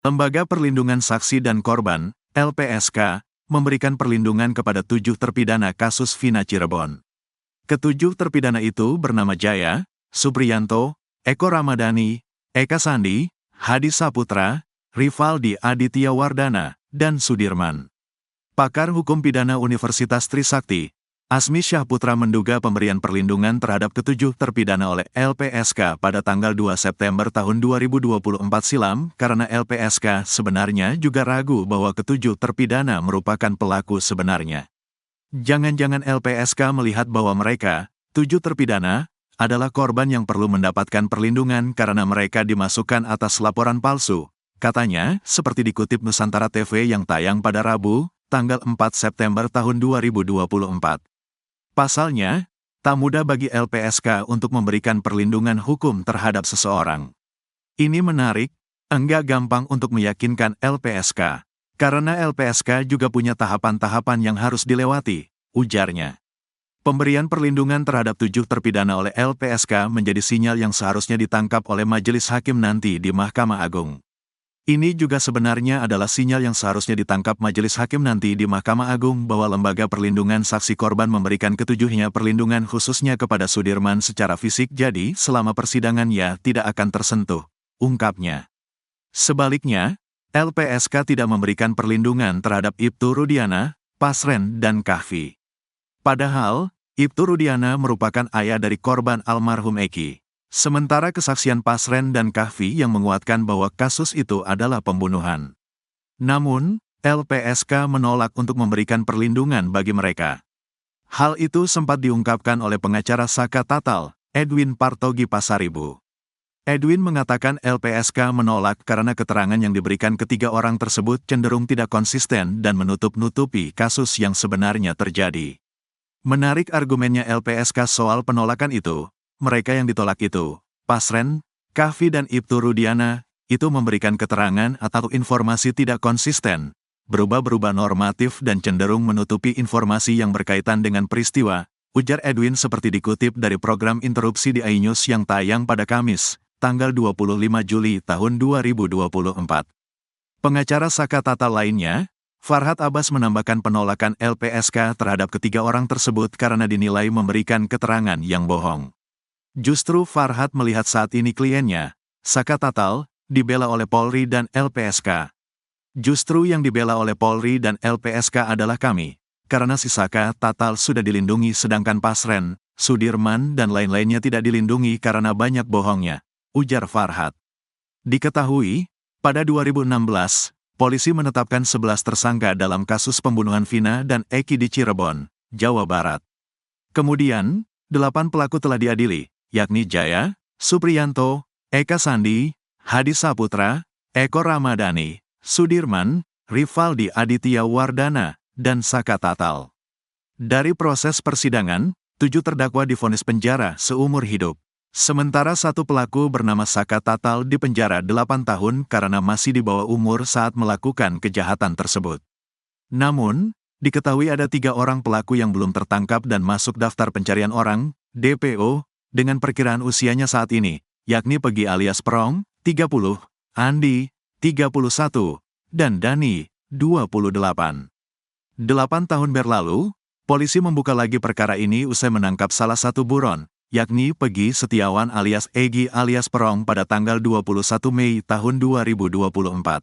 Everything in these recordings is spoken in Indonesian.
Lembaga Perlindungan Saksi dan Korban, LPSK, memberikan perlindungan kepada 7 terpidana kasus Vina Cirebon. Ketujuh terpidana itu bernama Jaya, Supriyanto, Eko Ramadhani, Eka Sandi, Hadi Saputra, Rivaldi Aditya Wardana, dan Sudirman. Pakar Hukum Pidana Universitas Trisakti, Asmi Syahputra menduga pemberian perlindungan terhadap ketujuh terpidana oleh LPSK pada tanggal 2 September tahun 2024 silam karena LPSK sebenarnya juga ragu bahwa ketujuh terpidana merupakan pelaku sebenarnya. Jangan-jangan LPSK melihat bahwa mereka, 7 terpidana, adalah korban yang perlu mendapatkan perlindungan karena mereka dimasukkan atas laporan palsu, katanya, seperti dikutip Nusantara TV yang tayang pada Rabu, tanggal 4 September tahun 2024. Pasalnya, tak mudah bagi LPSK untuk memberikan perlindungan hukum terhadap seseorang. Ini menarik, enggak gampang untuk meyakinkan LPSK, karena LPSK juga punya tahapan-tahapan yang harus dilewati, ujarnya. Pemberian perlindungan terhadap 7 terpidana oleh LPSK menjadi sinyal yang seharusnya ditangkap oleh majelis hakim nanti di Mahkamah Agung. Ini juga sebenarnya adalah sinyal yang seharusnya ditangkap majelis hakim nanti di Mahkamah Agung bahwa Lembaga Perlindungan Saksi Korban memberikan ketujuhnya perlindungan khususnya kepada Sudirman secara fisik jadi selama persidangan ia tidak akan tersentuh, ungkapnya. Sebaliknya, LPSK tidak memberikan perlindungan terhadap Ibtu Rudiana, Pasren, dan Kahfi. Padahal, Ibtu Rudiana merupakan ayah dari korban almarhum Eki. Sementara kesaksian Pasren dan Kahfi yang menguatkan bahwa kasus itu adalah pembunuhan. Namun, LPSK menolak untuk memberikan perlindungan bagi mereka. Hal itu sempat diungkapkan oleh pengacara Saka Tatal, Edwin Partogi Pasaribu. Edwin mengatakan LPSK menolak karena keterangan yang diberikan ketiga orang tersebut cenderung tidak konsisten dan menutup-nutupi kasus yang sebenarnya terjadi. Menarik argumennya LPSK soal penolakan itu. Mereka yang ditolak itu, Pasren, Kahfi dan Ibtu Rudiana, itu memberikan keterangan atau informasi tidak konsisten, berubah-berubah normatif dan cenderung menutupi informasi yang berkaitan dengan peristiwa, ujar Edwin seperti dikutip dari program interupsi di iNews yang tayang pada Kamis, tanggal 25 Juli tahun 2024. Pengacara Saka Tata lainnya, Farhad Abbas menambahkan penolakan LPSK terhadap ketiga orang tersebut karena dinilai memberikan keterangan yang bohong. Justru Farhad melihat saat ini kliennya, Saka Tatal, dibela oleh Polri dan LPSK. Justru yang dibela oleh Polri dan LPSK adalah kami, karena si Saka Tatal sudah dilindungi sedangkan Pasren, Sudirman dan lain-lainnya tidak dilindungi karena banyak bohongnya, ujar Farhad. Diketahui, pada 2016, polisi menetapkan 11 tersangka dalam kasus pembunuhan Vina dan Eki di Cirebon, Jawa Barat. Kemudian, 8 pelaku telah diadili, yakni Jaya, Supriyanto, Eka Sandi, Hadi Saputra, Eko Ramadhani, Sudirman, Rivaldi Aditya Wardana, dan Saka Tatal. Dari proses persidangan, 7 terdakwa divonis penjara seumur hidup. Sementara 1 pelaku bernama Saka Tatal dipenjara 8 tahun karena masih di bawah umur saat melakukan kejahatan tersebut. Namun, diketahui ada 3 orang pelaku yang belum tertangkap dan masuk daftar pencarian orang, DPO, dengan perkiraan usianya saat ini, yakni Pegi alias Perong, 30, Andi, 31, dan Dani, 28. 8 tahun berlalu, polisi membuka lagi perkara ini usai menangkap salah satu buron, yakni Pegi Setiawan alias Egi alias Perong pada tanggal 21 Mei tahun 2024.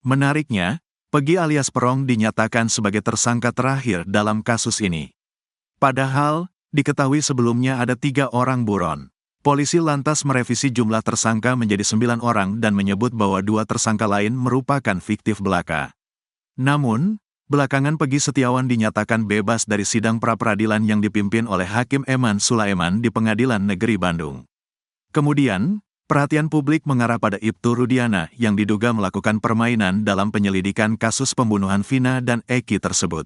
Menariknya, Pegi alias Perong dinyatakan sebagai tersangka terakhir dalam kasus ini. Padahal, diketahui sebelumnya ada 3 orang buron. Polisi lantas merevisi jumlah tersangka menjadi 9 orang dan menyebut bahwa 2 tersangka lain merupakan fiktif belaka. Namun, belakangan Pegi Setiawan dinyatakan bebas dari sidang pra-peradilan yang dipimpin oleh Hakim Eman Sulaiman di Pengadilan Negeri Bandung. Kemudian, perhatian publik mengarah pada Ibtu Rudiana yang diduga melakukan permainan dalam penyelidikan kasus pembunuhan Vina dan Eki tersebut.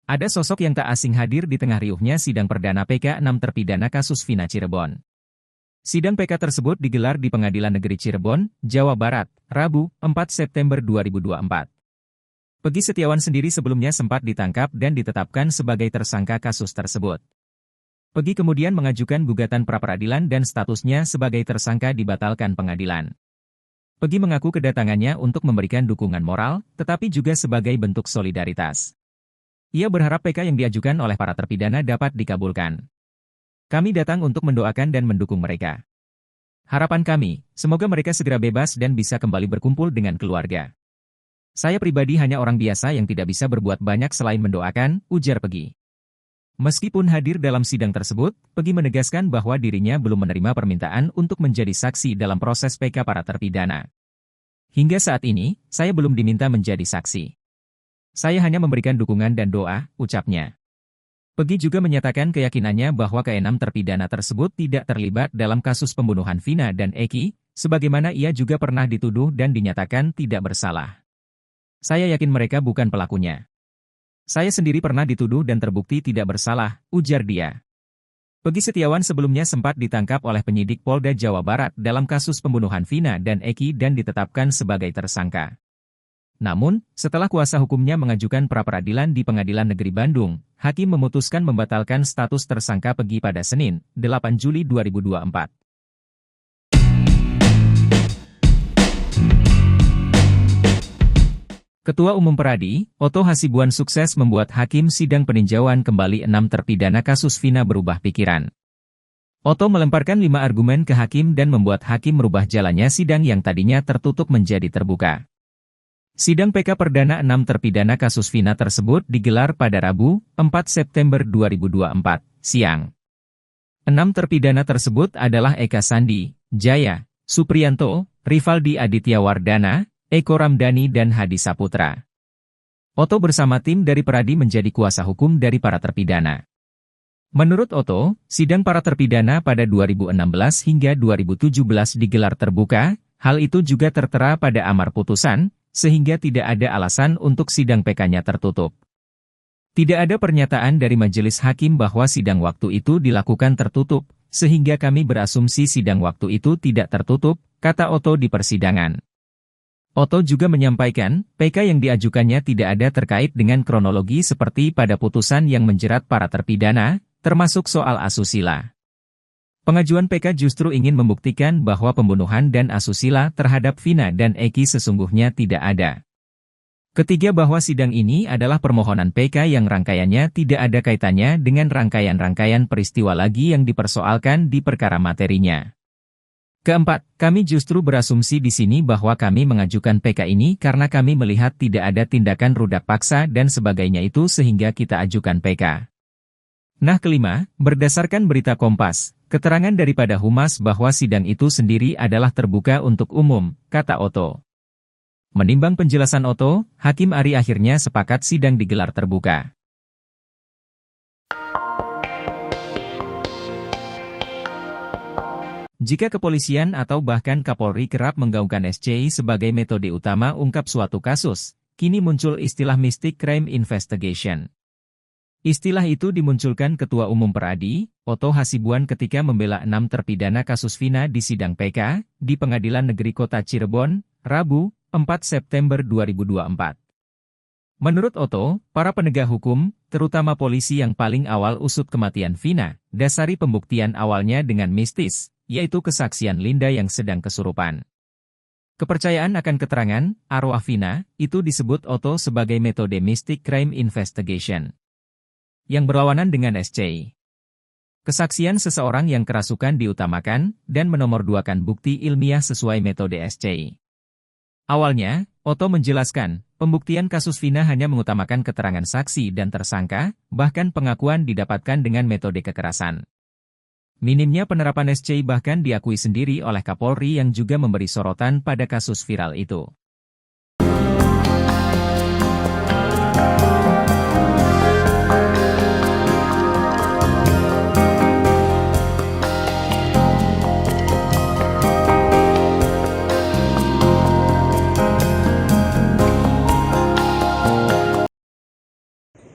Ada sosok yang tak asing hadir di tengah riuhnya sidang perdana PK 6 terpidana kasus Vina Cirebon. Sidang PK tersebut digelar di Pengadilan Negeri Cirebon, Jawa Barat, Rabu, 4 September 2024. Pegi Setiawan sendiri sebelumnya sempat ditangkap dan ditetapkan sebagai tersangka kasus tersebut. Peggy kemudian mengajukan gugatan pra-peradilan dan statusnya sebagai tersangka dibatalkan pengadilan. Peggy mengaku kedatangannya untuk memberikan dukungan moral, tetapi juga sebagai bentuk solidaritas. Ia berharap PK yang diajukan oleh para terpidana dapat dikabulkan. Kami datang untuk mendoakan dan mendukung mereka. Harapan kami, semoga mereka segera bebas dan bisa kembali berkumpul dengan keluarga. Saya pribadi hanya orang biasa yang tidak bisa berbuat banyak selain mendoakan, ujar Peggy. Meskipun hadir dalam sidang tersebut, Peggy menegaskan bahwa dirinya belum menerima permintaan untuk menjadi saksi dalam proses PK para terpidana. Hingga saat ini, saya belum diminta menjadi saksi. Saya hanya memberikan dukungan dan doa, ucapnya. Peggy juga menyatakan keyakinannya bahwa ke-6 terpidana tersebut tidak terlibat dalam kasus pembunuhan Vina dan Eki, sebagaimana ia juga pernah dituduh dan dinyatakan tidak bersalah. Saya yakin mereka bukan pelakunya. Saya sendiri pernah dituduh dan terbukti tidak bersalah, ujar dia. Peggy Setiawan sebelumnya sempat ditangkap oleh penyidik Polda Jawa Barat dalam kasus pembunuhan Vina dan Eki dan ditetapkan sebagai tersangka. Namun, setelah kuasa hukumnya mengajukan pra-peradilan di Pengadilan Negeri Bandung, hakim memutuskan membatalkan status tersangka Peggy pada Senin, 8 Juli 2024. Ketua Umum Peradi, Otto Hasibuan sukses membuat hakim sidang peninjauan kembali 6 terpidana kasus Vina berubah pikiran. Otto melemparkan 5 argumen ke hakim dan membuat hakim merubah jalannya sidang yang tadinya tertutup menjadi terbuka. Sidang PK perdana 6 terpidana kasus Vina tersebut digelar pada Rabu, 4 September 2024, siang. 6 terpidana tersebut adalah Eka Sandi, Jaya, Supriyanto, Rivaldi Aditya Wardana, Eko Ramdhani dan Hadi Saputra. Otto bersama tim dari Peradi menjadi kuasa hukum dari para terpidana. Menurut Otto, sidang para terpidana pada 2016 hingga 2017 digelar terbuka, hal itu juga tertera pada amar putusan, sehingga tidak ada alasan untuk sidang PK-nya tertutup. Tidak ada pernyataan dari majelis hakim bahwa sidang waktu itu dilakukan tertutup, sehingga kami berasumsi sidang waktu itu tidak tertutup, kata Otto di persidangan. Otto juga menyampaikan, PK yang diajukannya tidak ada terkait dengan kronologi seperti pada putusan yang menjerat para terpidana, termasuk soal asusila. Pengajuan PK justru ingin membuktikan bahwa pembunuhan dan asusila terhadap Vina dan Eki sesungguhnya tidak ada. Ketiga, bahwa sidang ini adalah permohonan PK yang rangkaiannya tidak ada kaitannya dengan rangkaian-rangkaian peristiwa lagi yang dipersoalkan di perkara materinya. Keempat, kami justru berasumsi di sini bahwa kami mengajukan PK ini karena kami melihat tidak ada tindakan rudak paksa dan sebagainya itu sehingga kita ajukan PK. Nah, kelima, berdasarkan berita Kompas, keterangan daripada Humas bahwa sidang itu sendiri adalah terbuka untuk umum, kata Otto. Menimbang penjelasan Otto, Hakim Ari akhirnya sepakat sidang digelar terbuka. Jika kepolisian atau bahkan Kapolri kerap menggaungkan SCI sebagai metode utama ungkap suatu kasus, kini muncul istilah Mystic Crime Investigation. Istilah itu dimunculkan Ketua Umum Peradi, Otto Hasibuan ketika membela 6 terpidana kasus Vina di sidang PK, di Pengadilan Negeri Kota Cirebon, Rabu, 4 September 2024. Menurut Otto, para penegak hukum, terutama polisi yang paling awal usut kematian Vina, dasari pembuktian awalnya dengan mistis, yaitu kesaksian Linda yang sedang kesurupan. Kepercayaan akan keterangan arwah Vina itu disebut Otto sebagai metode Mystic Crime Investigation, yang berlawanan dengan SCI. Kesaksian seseorang yang kerasukan diutamakan dan menomorduakan bukti ilmiah sesuai metode SCI. Awalnya, Otto menjelaskan, pembuktian kasus Vina hanya mengutamakan keterangan saksi dan tersangka, bahkan pengakuan didapatkan dengan metode kekerasan. Minimnya penerapan SCI bahkan diakui sendiri oleh Kapolri yang juga memberi sorotan pada kasus viral itu.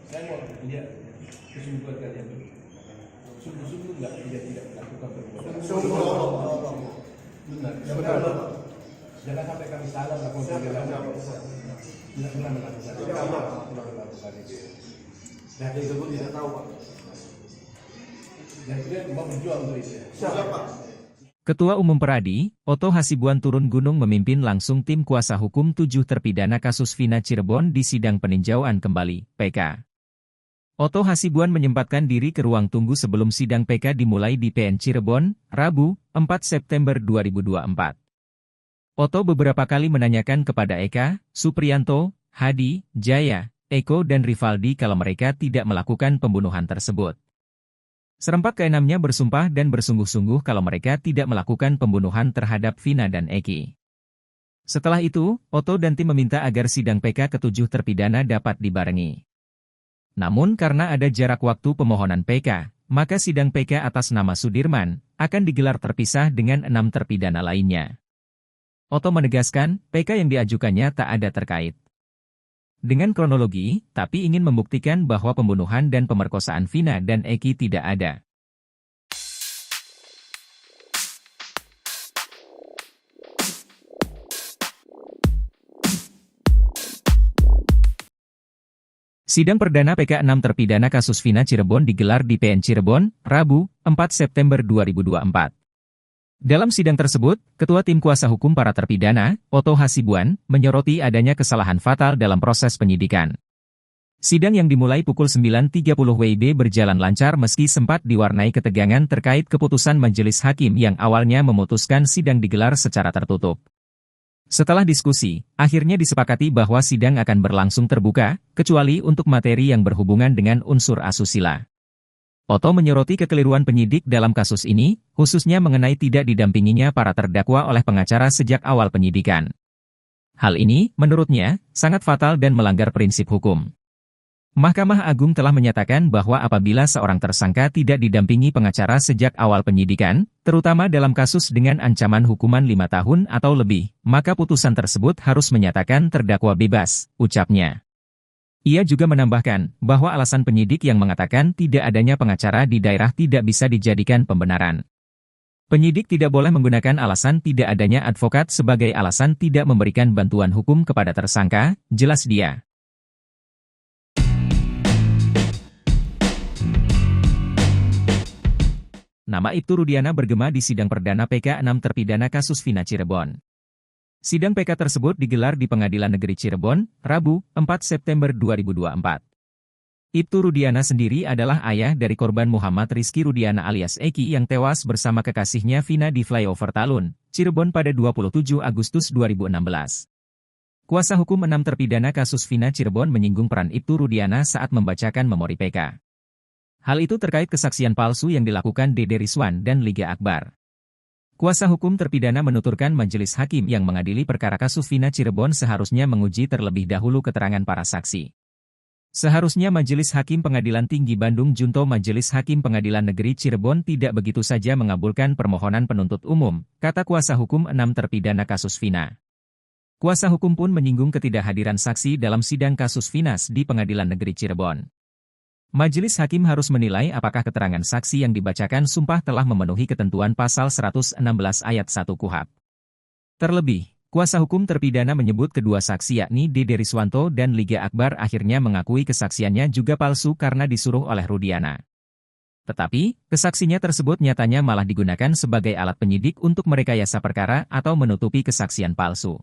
Saya mau lihat kesungguhan kalian. Sungguh-sungguh tidak melakukan perbuatan. Benar. Jangan sampai kami salah melakukan perbuatan. Tidak pernah melakukan itu. Dan tersebut tidak tahu, Pak. Dan kemudian mau berjuang untuk itu. Ketua Umum Peradi, Oto Hasibuan turun gunung memimpin langsung tim kuasa hukum 7 terpidana kasus Vina Cirebon di sidang peninjauan kembali, PK. Oto Hasibuan menyempatkan diri ke ruang tunggu sebelum sidang PK dimulai di PN Cirebon, Rabu, 4 September 2024. Oto beberapa kali menanyakan kepada Eka, Supriyanto, Hadi, Jaya, Eko dan Rivaldi kalau mereka tidak melakukan pembunuhan tersebut. Serempak keenamnya bersumpah dan bersungguh-sungguh kalau mereka tidak melakukan pembunuhan terhadap Vina dan Eki. Setelah itu, Oto dan tim meminta agar sidang PK ke-7 terpidana dapat dibarengi. Namun karena ada jarak waktu pemohonan PK, maka sidang PK atas nama Sudirman akan digelar terpisah dengan 6 terpidana lainnya. Oto menegaskan, PK yang diajukannya tak ada terkait dengan kronologi, tapi ingin membuktikan bahwa pembunuhan dan pemerkosaan Vina dan Eki tidak ada. Sidang perdana PK 6 terpidana kasus Vina Cirebon digelar di PN Cirebon, Rabu, 4 September 2024. Dalam sidang tersebut, Ketua Tim Kuasa Hukum para terpidana, Oto Hasibuan, menyoroti adanya kesalahan fatal dalam proses penyidikan. Sidang yang dimulai pukul 9.30 WIB berjalan lancar meski sempat diwarnai ketegangan terkait keputusan majelis hakim yang awalnya memutuskan sidang digelar secara tertutup. Setelah diskusi, akhirnya disepakati bahwa sidang akan berlangsung terbuka, kecuali untuk materi yang berhubungan dengan unsur asusila. Oto menyoroti kekeliruan penyidik dalam kasus ini, khususnya mengenai tidak didampinginya para terdakwa oleh pengacara sejak awal penyidikan. Hal ini, menurutnya, sangat fatal dan melanggar prinsip hukum. Mahkamah Agung telah menyatakan bahwa apabila seorang tersangka tidak didampingi pengacara sejak awal penyidikan, terutama dalam kasus dengan ancaman hukuman 5 tahun atau lebih, maka putusan tersebut harus menyatakan terdakwa bebas, ucapnya. Ia juga menambahkan bahwa alasan penyidik yang mengatakan tidak adanya pengacara di daerah tidak bisa dijadikan pembenaran. Penyidik tidak boleh menggunakan alasan tidak adanya advokat sebagai alasan tidak memberikan bantuan hukum kepada tersangka, jelas dia. Nama Ibtu Rudiana bergema di sidang perdana PK 6 terpidana kasus Vina Cirebon. Sidang PK tersebut digelar di Pengadilan Negeri Cirebon, Rabu, 4 September 2024. Ibtu Rudiana sendiri adalah ayah dari korban Muhammad Rizky Rudiana alias Eki yang tewas bersama kekasihnya Vina di flyover Talun, Cirebon pada 27 Agustus 2016. Kuasa hukum 6 terpidana kasus Vina Cirebon menyinggung peran Ibtu Rudiana saat membacakan memori PK. Hal itu terkait kesaksian palsu yang dilakukan Dede Rizwan dan Liga Akbar. Kuasa hukum terpidana menuturkan majelis hakim yang mengadili perkara kasus Vina Cirebon seharusnya menguji terlebih dahulu keterangan para saksi. Seharusnya Majelis Hakim Pengadilan Tinggi Bandung junto Majelis Hakim Pengadilan Negeri Cirebon tidak begitu saja mengabulkan permohonan penuntut umum, kata kuasa hukum 6 terpidana kasus Vina. Kuasa hukum pun menyinggung ketidakhadiran saksi dalam sidang kasus Vinas di Pengadilan Negeri Cirebon. Majelis Hakim harus menilai apakah keterangan saksi yang dibacakan sumpah telah memenuhi ketentuan pasal 116 ayat 1 KUHP. Terlebih, kuasa hukum terpidana menyebut kedua saksi yakni Dede Rizwanto dan Liga Akbar akhirnya mengakui kesaksiannya juga palsu karena disuruh oleh Rudiana. Tetapi, kesaksinya tersebut nyatanya malah digunakan sebagai alat penyidik untuk merekayasa perkara atau menutupi kesaksian palsu.